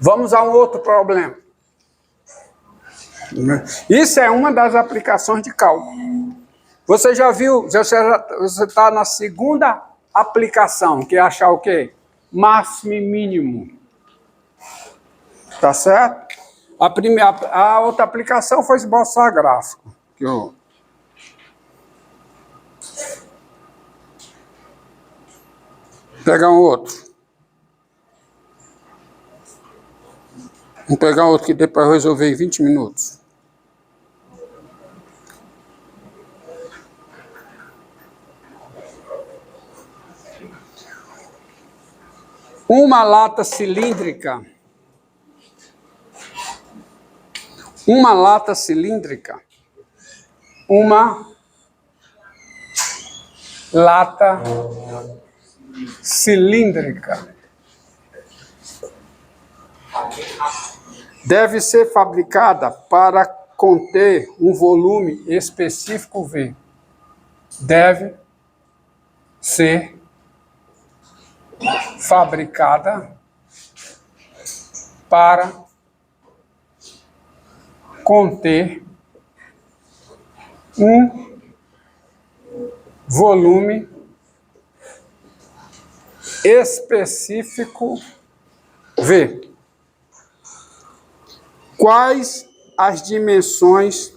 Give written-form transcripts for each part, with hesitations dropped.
Vamos a um outro problema. Isso é uma das aplicações de cálculo. Você já viu, você está na segunda aplicação, que é achar o quê? Máximo e mínimo. Tá certo? A outra aplicação foi esboçar gráfico. Vou pegar um outro. Vamos pegar outro que dê para resolver em 20 minutos. Uma lata cilíndrica. Uma lata cilíndrica. Uma lata cilíndrica deve ser fabricada para conter um volume específico V. Deve ser fabricada para conter um volume específico V. Quais as dimensões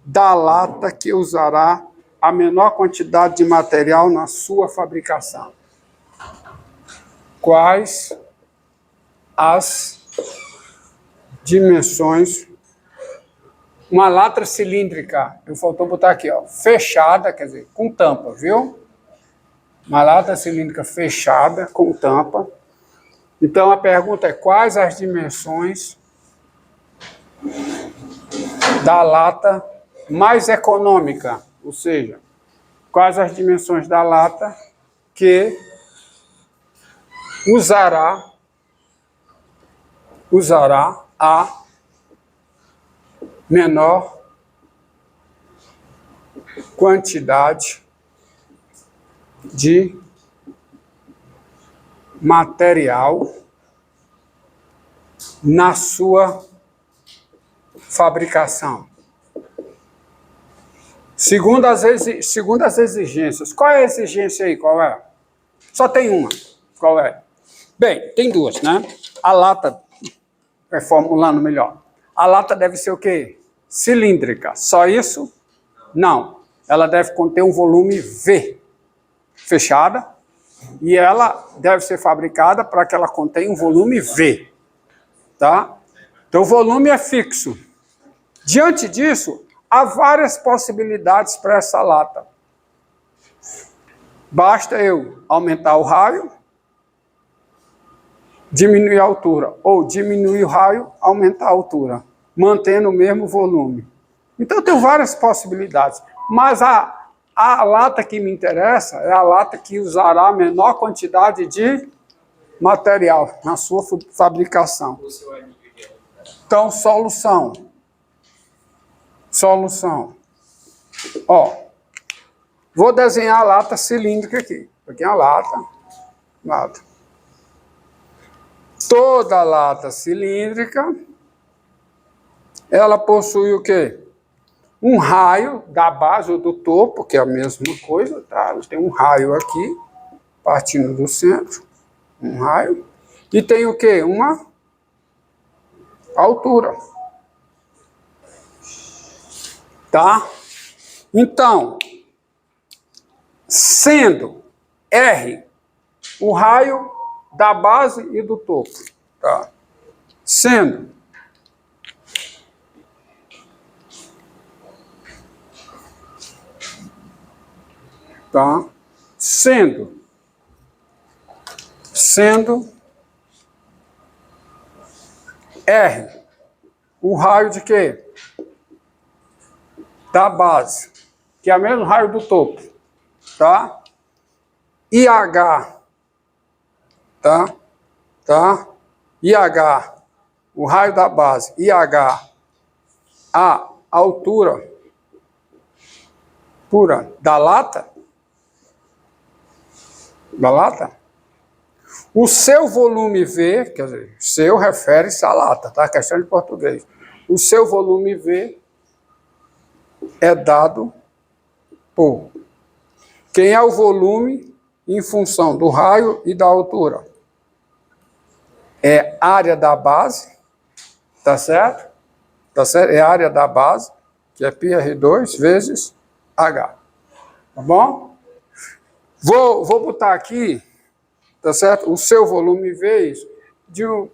da lata que usará a menor quantidade de material na sua fabricação? Quais as dimensões? Uma lata cilíndrica, eu faltou botar aqui, ó, fechada, quer dizer, com tampa, viu? Uma lata cilíndrica fechada, com tampa. Então a pergunta é: quais as dimensões da lata mais econômica? Ou seja, quais as dimensões da lata que usará a menor quantidade de material na sua fabricação. Segundo as exigências. Qual é a exigência aí? Qual é? Só tem uma. Qual é? Bem, tem duas, né? A lata, reformulando melhor. A lata deve ser o quê? Cilíndrica. Só isso? Não. Ela deve conter um volume V, fechada, e ela deve ser fabricada para que ela contenha um volume V. Tá? Então, o volume é fixo. Diante disso, há várias possibilidades para essa lata. Basta eu aumentar o raio, diminuir a altura, ou diminuir o raio, aumentar a altura, mantendo o mesmo volume. Então, eu tenho várias possibilidades, mas a lata que me interessa é a lata que usará a menor quantidade de material na sua fabricação. Então, solução. Ó, vou desenhar a lata cilíndrica aqui. Aqui é a lata. Toda lata cilíndrica, ela possui o quê? Um raio da base ou do topo, que é a mesma coisa, tá? Ela tem um raio aqui, partindo do centro, um raio. E tem o quê? Uma altura. Tá? Então, sendo R o raio da base e do topo, tá? Sendo R o raio de quê? Da base, que é o mesmo raio do topo, tá? IH, tá? IH, o raio da base, IH, a altura pura da lata, O seu volume V, quer dizer, seu refere-se à lata, tá? Questão de português. O seu volume V é dado por quem é o volume em função do raio e da altura. É área da base, tá certo? Tá certo? É a área da base, que é πr2 vezes H. Tá bom? Vou botar aqui, tá certo? O seu volume V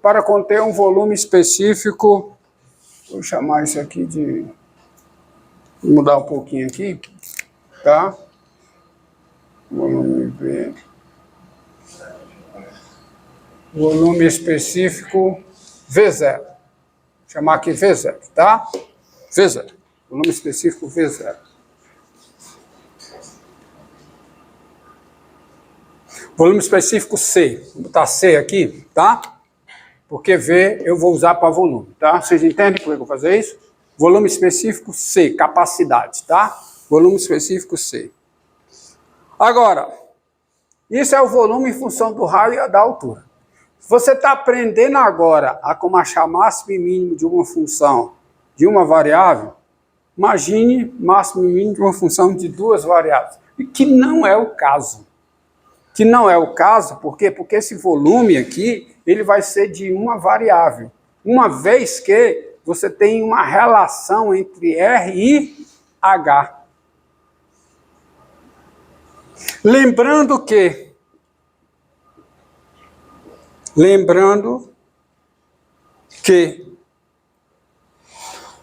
para conter um volume específico. Vou chamar isso aqui de... Vou mudar um pouquinho aqui, tá? Volume V. Volume específico V0. Vou chamar aqui V0, tá? V0. Volume específico V0. Volume específico C. Vou botar C aqui, tá? Porque V eu vou usar para volume, tá? Vocês entendem como é que eu vou fazer isso? Volume específico C, capacidade, tá? Volume específico C. Agora, isso é o volume em função do raio e da altura. Você está aprendendo agora a como achar máximo e mínimo de uma função de uma variável, imagine máximo e mínimo de uma função de duas variáveis, que não é o caso. Que não é o caso, por quê? Porque esse volume aqui, ele vai ser de uma variável, uma vez que você tem uma relação entre R e H. Lembrando que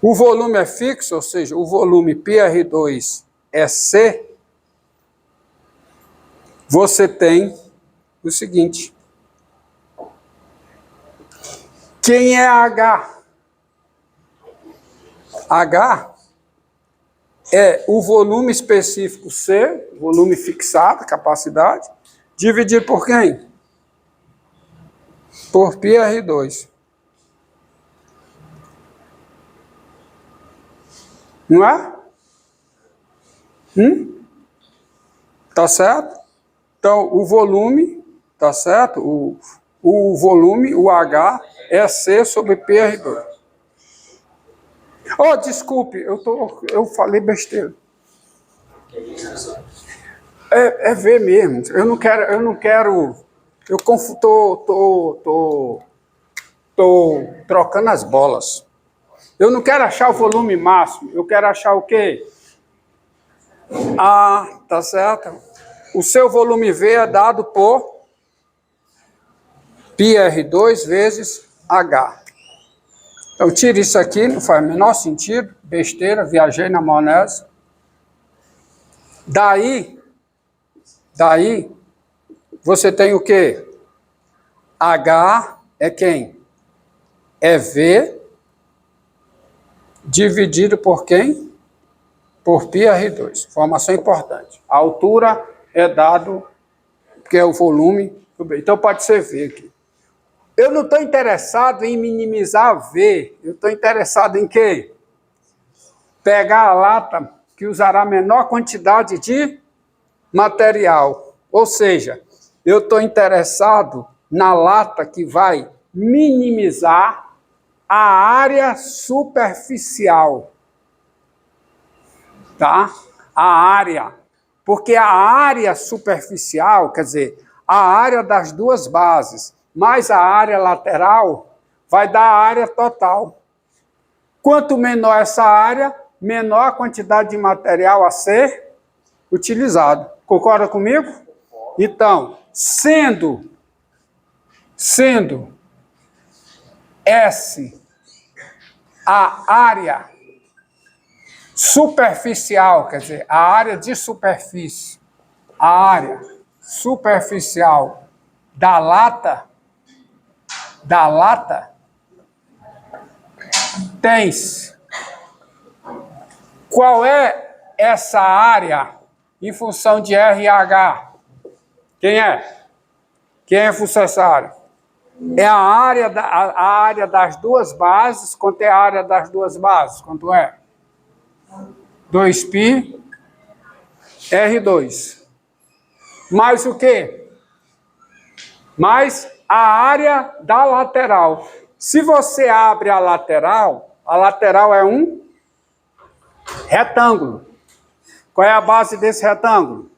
o volume é fixo, ou seja, o volume πr2 é C, você tem o seguinte. Quem é H? H é o volume específico C, volume fixado, capacidade, dividido por quem? Por πr2. Não é? Tá certo? Então, o volume, tá certo? O volume, o H, é C sobre πr2. Oh, desculpe, eu falei besteira. É V mesmo. Eu não quero. Eu tô trocando as bolas. Eu não quero achar o volume máximo. Eu quero achar o quê? Ah, tá certo. O seu volume V é dado por πr2 vezes H. Então, tire isso aqui, não faz o menor sentido. Besteira, viajei na maionese. Daí, você tem o quê? H é quem? É V dividido por quem? Por πr2. Informação importante. A altura é dado, que é o volume. Então, pode ser V aqui. Eu não estou interessado em minimizar V. Eu estou interessado em quê? Pegar a lata que usará a menor quantidade de material. Ou seja, eu estou interessado na lata que vai minimizar a área superficial. Tá? A área. Porque a área superficial, quer dizer, a área das duas bases, mais a área lateral, vai dar a área total. Quanto menor essa área, menor a quantidade de material a ser utilizado. Concorda comigo? Então, sendo S a área superficial, quer dizer, a área de superfície, a área superficial da lata, tens. Qual é essa área em função de R e H? Quem é? Quem é em função dessa área? É a área das duas bases. Quanto é a área das duas bases? Quanto é? 2π R2. Mais o quê? mais a área da lateral. Se você abre a lateral é um retângulo. Qual é a base desse retângulo?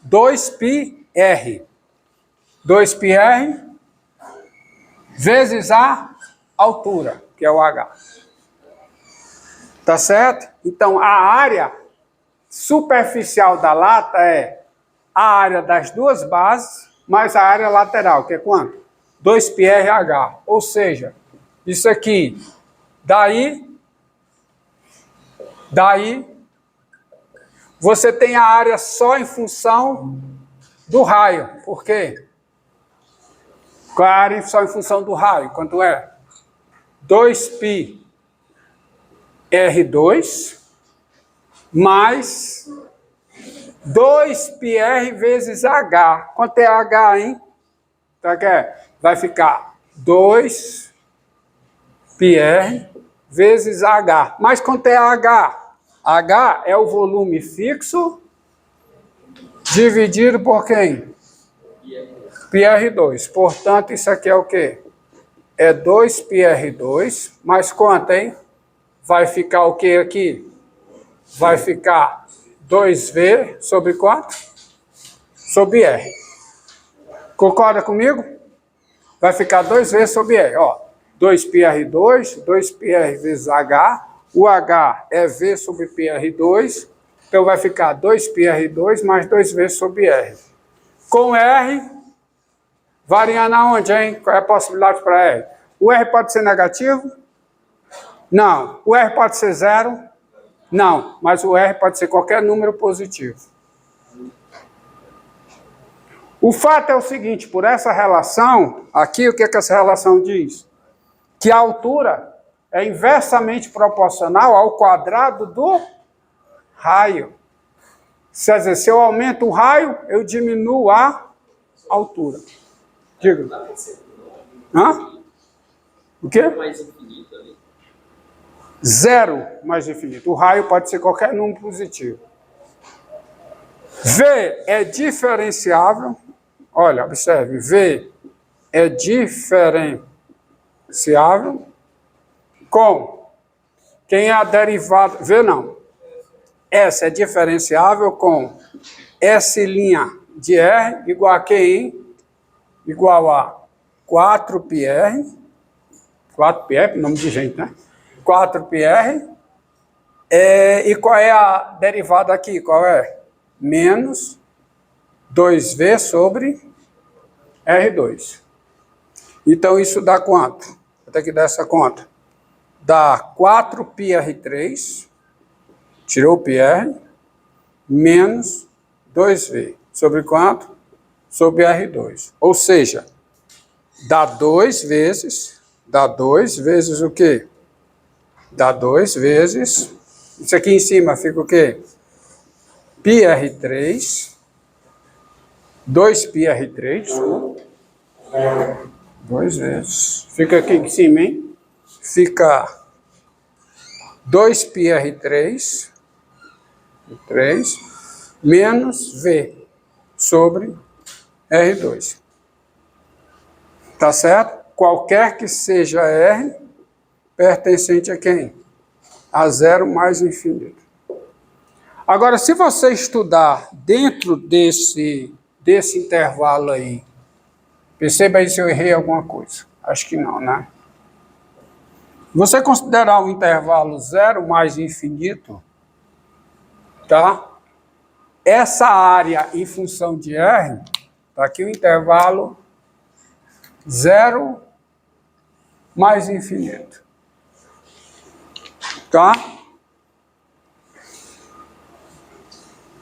2πr. 2πr vezes a altura, que é o h. Tá certo? Então, a área superficial da lata é a área das duas bases mais a área lateral, que é quanto? 2πrh. Ou seja, isso aqui, daí, você tem a área só em função do raio. Por quê? Qual é a área só em função do raio? Quanto é? 2πr2 mais 2πr vezes h. Quanto é h, hein? Então, vai ficar 2πr vezes h. Mas quanto é h? H é o volume fixo dividido por quem? πr2. Portanto, isso aqui é o quê? É 2πr2 mais quanto, hein? Vai ficar o quê aqui? Vai ficar 2v sobre quanto? Sobre r. Concorda comigo? Vai ficar 2v sobre r. Ó, 2πr2, 2πr vezes h. O h é v sobre πr2. Então vai ficar 2πr2 mais 2v sobre r. Com r, variando aonde, hein? Qual é a possibilidade para r? O r pode ser negativo? Não. O r pode ser zero? Não. Mas o r pode ser qualquer número positivo. O fato é o seguinte, por essa relação, aqui o que essa relação diz? Que a altura é inversamente proporcional ao quadrado do raio. Quer dizer, se eu aumento o raio, eu diminuo a altura. Diga. Hã? O quê? Zero mais infinito. O raio pode ser qualquer número positivo. V é diferenciável. Olha, observe. V é diferenciável com quem é a derivada. V não. S é diferenciável com S' de R igual a quem? Igual a 4πr. 4πr, nome de gente, né? 4πr. E qual é a derivada aqui? Qual é? Menos 2v sobre R2. Então, isso dá quanto? Vou ter que dar essa conta. Dá 4πr3, tirou o πr, menos 2v. Sobre quanto? Sobre R2. Ou seja, dá 2 vezes o quê? Dá 2 vezes, isso aqui em cima fica o quê? πr3, 2πr3, 2 vezes, fica aqui em cima, hein? Fica 2πr3, 3, menos v sobre R2. Tá certo? Qualquer que seja R, pertencente a quem? A zero mais infinito. Agora, se você estudar dentro desse intervalo aí, perceba aí se eu errei alguma coisa. Acho que não, né? Você considerar o intervalo zero mais infinito, tá? Essa área em função de R, tá aqui o intervalo zero mais infinito. Tá?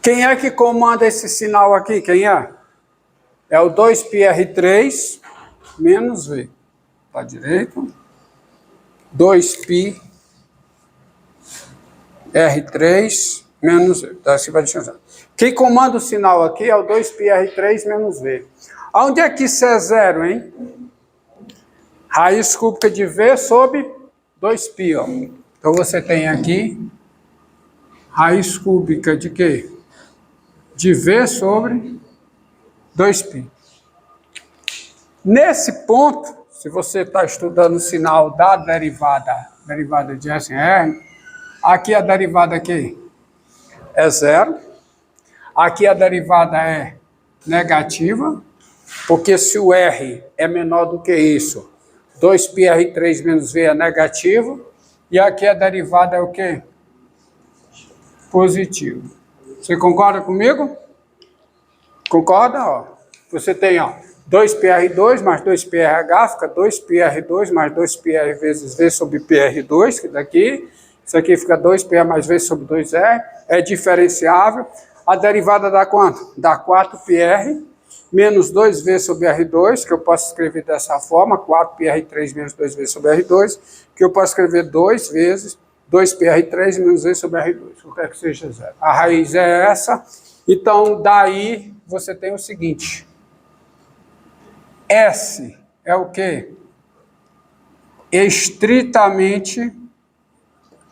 Quem é que comanda esse sinal aqui? Quem é? É o 2πr3 menos v. Tá direito? 2πr3 menos v. Tá, assim vai descansar. Quem comanda o sinal aqui é o 2πr3 menos v. Onde é que isso é zero, hein? Raiz cúbica de v sobre 2π, ó. Então você tem aqui raiz cúbica de quê? De v sobre 2π. Nesse ponto, se você está estudando o sinal da derivada de S em R, aqui a derivada aqui é zero, aqui a derivada é negativa, porque se o R é menor do que isso, 2πr3 menos V é negativo, e aqui a derivada é o quê? Positivo. Você concorda comigo? Concorda? Ó. Você tem 2πr2 mais 2πrh, fica 2πr2 mais 2πr vezes V sobre πr2, que daqui, isso aqui fica 2πr mais V sobre 2r, é diferenciável. A derivada dá quanto? Dá 4πr menos 2V sobre R2, que eu posso escrever dessa forma, 4πr3 menos 2V sobre R2, que eu posso escrever 2 vezes 2πr3 menos V sobre R2, qualquer que seja zero. A raiz é essa, então daí você tem o seguinte, S é o quê? Estritamente,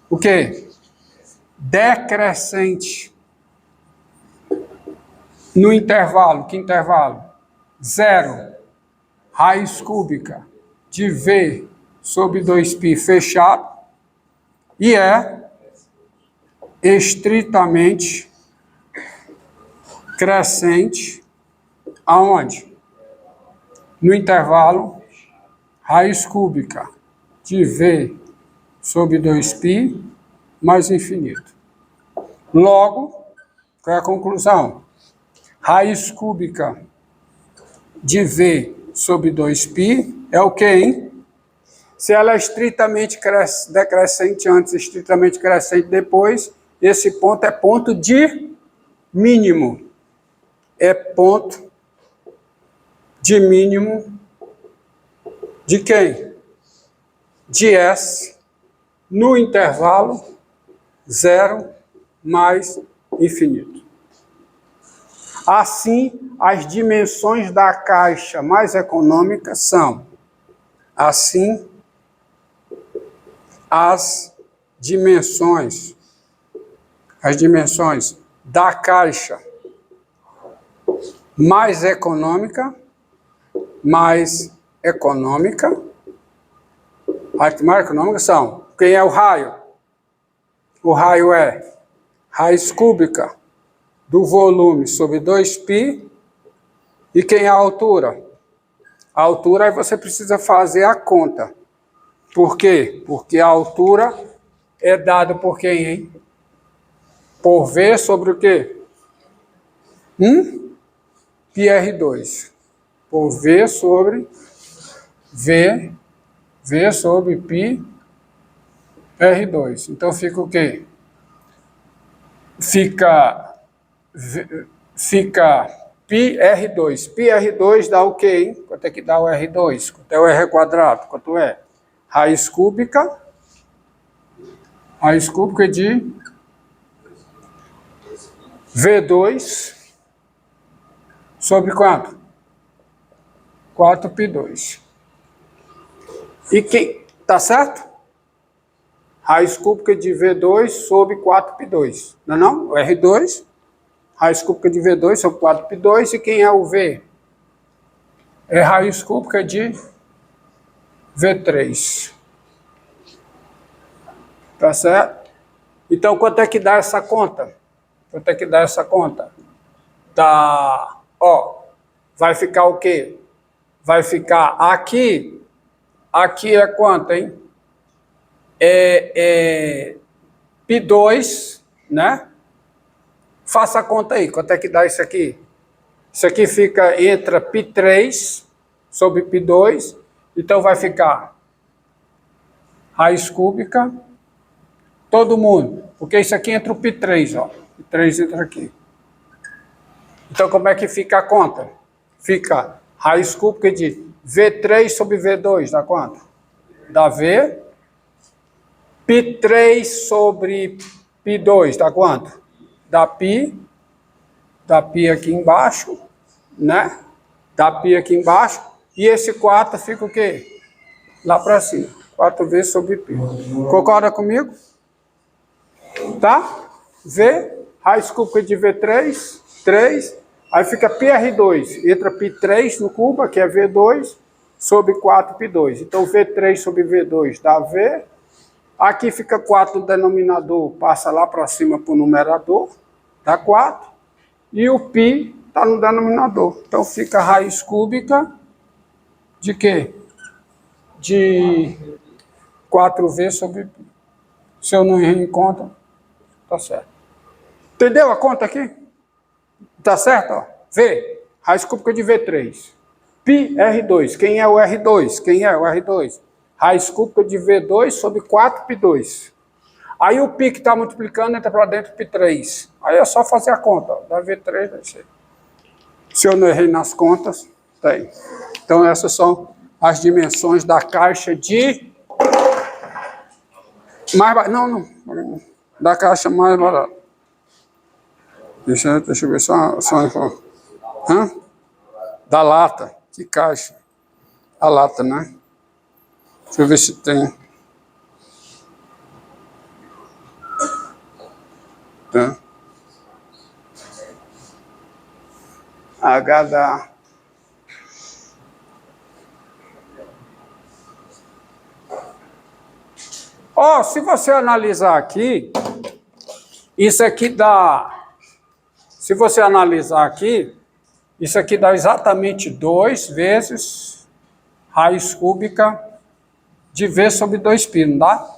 o quê? Decrescente. No intervalo, que intervalo? 0, raiz cúbica de V sobre 2π fechado, e é estritamente crescente, aonde? No intervalo, raiz cúbica de V sobre 2π mais infinito. Logo, qual é a conclusão? Raiz cúbica de V sobre 2π é o quê, hein? Se ela é estritamente decrescente antes, estritamente crescente depois, esse ponto é ponto de mínimo. É ponto de mínimo de quem? De S no intervalo 0 mais infinito. Assim, as dimensões da caixa mais econômica são, assim, as dimensões da caixa mais econômica, as mais econômicas são, quem é o raio? O raio é raiz cúbica do volume sobre 2π, e quem é a altura? A altura aí você precisa fazer a conta. Por quê? Porque a altura é dada por quem, hein? Por V sobre o quê? πr2. Por V sobre V sobre π R2. Então fica o quê? Fica πr2. πr2 dá o quê, hein? Quanto é que dá o R2? Quanto é o R quadrado? Quanto é? Raiz cúbica de V2 sobre quanto? 4π2. E quem? Tá certo? Raiz cúbica de V2 sobre 4π2. Não é não? O R2, raiz cúbica de V2 sobre 4π2. E quem é o V? É raiz cúbica de V3. Tá certo? Então, quanto é que dá essa conta? Quanto é que dá essa conta? Dá, vai ficar o quê? Vai ficar aqui é quanto, hein? π2, né? Faça a conta aí, quanto é que dá isso aqui? Isso aqui fica entre π3 sobre π2, então vai ficar raiz cúbica, todo mundo, porque isso aqui entra o π3, π3 entra aqui. Então como é que fica a conta? Fica raiz cúbica de V3 sobre V2, dá quanto? Dá V. π3 sobre π2, dá quanto? Dá π. Dá π aqui embaixo, né? Dá π aqui embaixo. E esse 4 fica o quê? Lá para cima. 4V sobre π. Concorda comigo? Tá? V, raiz cúbica de V3, 3. Aí fica πr2. Entra π3 no cubo, que é V2. sobre 4π2. Então, V3 sobre V2 dá V. Aqui fica 4 no denominador, passa lá para cima para o numerador, dá 4. E o π está no denominador. Então, fica raiz cúbica de quê? De 4V sobre π. Se eu não errei em conta, tá certo. Entendeu a conta aqui? Tá certo? Ó. V, raiz cúbica de V3. Π, R2. Quem é o R2? Quem é o R2? Raiz cúbica de V2 sobre 4π2. Aí o π que está multiplicando entra para dentro π3. Aí é só fazer a conta. Ó. Dá V3, vai ser. Se eu não errei nas contas, tem. Então essas são as dimensões da caixa de... Não. Da caixa mais barata. Deixa eu ver só da lata. Que caixa? A lata, né? Deixa eu ver se tem. Tá. H da... Ó, se você analisar aqui, isso aqui dá... Se você analisar aqui, isso aqui dá exatamente 2 vezes raiz cúbica de V sobre 2π, não dá?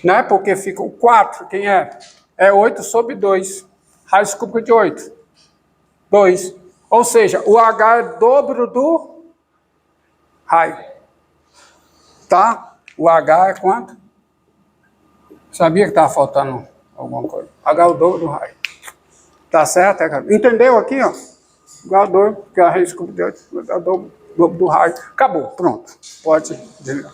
Né? Porque fica o 4, quem é? É 8 sobre 2. Raiz cúbica de 8. 2. Ou seja, o H é dobro do raio. Tá? O H é quanto? Sabia que estava faltando alguma coisa. H é o dobro do raio. Tá certo? Entendeu aqui, ó? Igual a 2, porque a raiz cúbica de 8 é o dobro do raio. Acabou, pronto. Pode desligar.